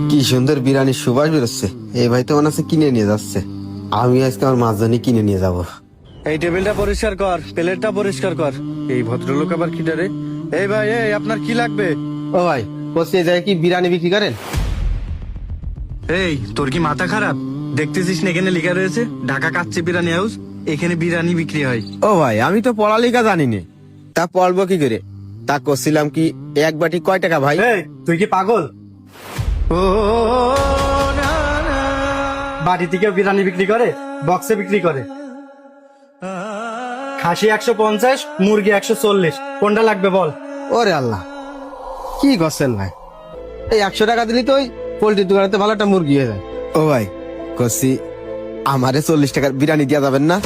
কি সুন্দর বিরিয়ানির সুবাস বেরোচ্ছে। এই ভাই তো মনে হচ্ছে কিনে নিয়ে যাচ্ছে। আমি আজকে আমার মাছদানি কিনে নিয়ে যাব। এই টেবিলটা পরিষ্কার কর, প্লেটটা পরিষ্কার কর। এই ভদ্রলোক আবার কি রে? এই ভাই, এই আপনার কি লাগবে? ও ভাই, বলছি এই জায়গায় কি বিরিয়ানি বিক্রি করেন? এই তোর কি মাথা খারাপ? দেখতেছিস না এখানে লেখা রয়েছে ঢাকা কাচ্চি বিরিয়ানি হাউস, এখানে বিরিয়ানি বিক্রি হয়। ও ভাই, আমি তো পড়ালেখা জানি না, তা পড়বো কি করে? তা করছিলাম কি, এক বাটি কয় টাকা ভাই? এই তুই কি পাগল? ও না, না। বাড়ি থেকে বিরিয়ানি বিক্রি করে, বক্সে বিক্রি করে। খাসি 150, মুরগি 140, কোনটা লাগবে বল? ওরে আল্লাহ, কি করছেন ভাই? এই 100 টাকা দিলি তো ওই পোল্ট্রির দোকানেতে ভালো একটা মুরগি হয়ে যায়। ও ভাই, করছি আমারে 40 টাকার বিরিয়ানি দেওয়া যাবেন না?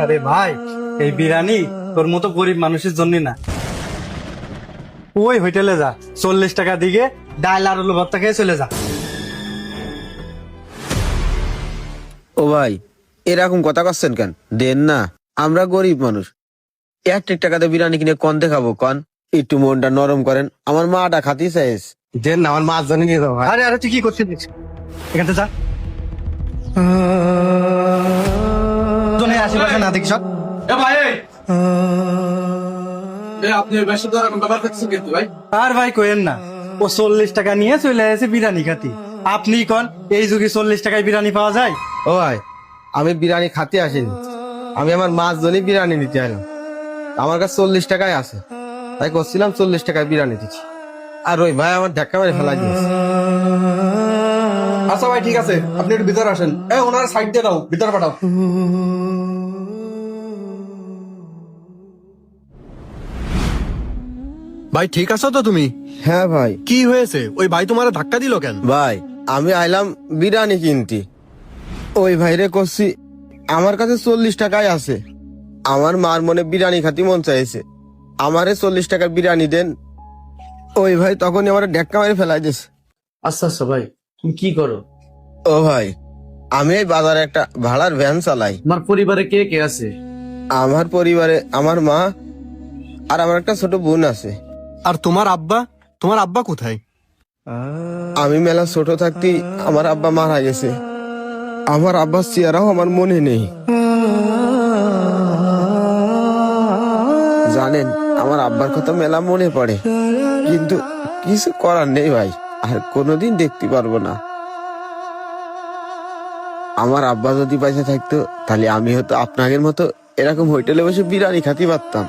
আরে ভাই, এই বিরিয়ানি তোর মতো গরিব মানুষের জন্য না। ওই হোটেলে যা, 40 টাকা দিকে ডাল আর আলু ভর্তা খেয়ে চলে যা। ও ভাই, এরকম কথা করছেন কেন? দেন না, আমরা গরিব মানুষ। 1 টাকাতে বিরিয়ানি কিনে কন দেখাবো কন? একটু মনটা নরম করেন, আমার মাটা খাতি চাইস। দেন না, আমার মাছ জানি নিয়ে যাও ভাই। আরে আরে তুই কি করছিস? এখান থেকে যা। জনে আশেপাশে না দেখিস। আপনি ওই ব্যবসা দ্বারা ব্যবহার করছেন কিন্তু ভাই। আর ভাই কোয়েন না, ও 40 টাকা নিয়ে চলে আসে বিরিয়ানি খাতি। আপনি কোন এই যুগে 40 টাকায় বিরিয়ানি পাওয়া যায়? ও ভাই, আমি বিরিয়ানি খাতে আসিনি, আমি আমার মাছ জন্য বিরিয়ানি নিতে এলাম। আমার কাছে 40 টাকায় আছে, তাই করছিলাম 40 টাকায় বিরিয়ানি দিচ্ছি। আর ওই ভাই আমার ধাক্কা মেরে ফেলা দিয়েছে। আচ্ছা ভাই, ঠিক আছে, আপনি একটু ভিতরে আসেন। ওনার সাইড দিয়ে দাও, ভিতরে পাঠাও। ভাই ঠিক আছো তো তুমি? হ্যাঁ ভাই। কি হয়েছে? ওই ভাই তোমার ধাক্কা দিল কেন? ভাই, আমি আইলাম বিরিয়ানি কিনতে, ওই ভাইরে করছি আমার কাছে 40 টাকায় আছে, আমার মার মনে বিরিয়ানি খাতি মন চাইছে, আমারে 40 টাকার বিরিয়ানি দেন। ওই ভাই তখনই আমার ধাক্কা মেরে ফেলাই দিয়েছে। আচ্ছা আচ্ছা ভাই, তুমি কি করো? ও ভাই, আমি এই বাজারে একটা ভাড়ার ভ্যান চালাই। তোমার পরিবারে কে কে আছে? আমার পরিবারে আমার মা আর আমার একটা ছোট বোন আছে। আর তোমার আব্বা? তোমার আব্বা কোথায়? আমি মেলা ছোট থাকতে আমার আব্বা মারা গেছে, আমার আব্বার চেহারাও আমার মনে নেই। জানেন, আমার আব্বার কথা মেলা মনে পড়ে, কিন্তু কিছু করার নেই ভাই, আর কোনোদিন দেখতে পারবো না। আমার আব্বা যদি পয়সা থাকতো, তাহলে আমি হয়তো আপনাদের মতো এরকম হোটেলে বসে বিরিয়ানি খাতে পারতাম।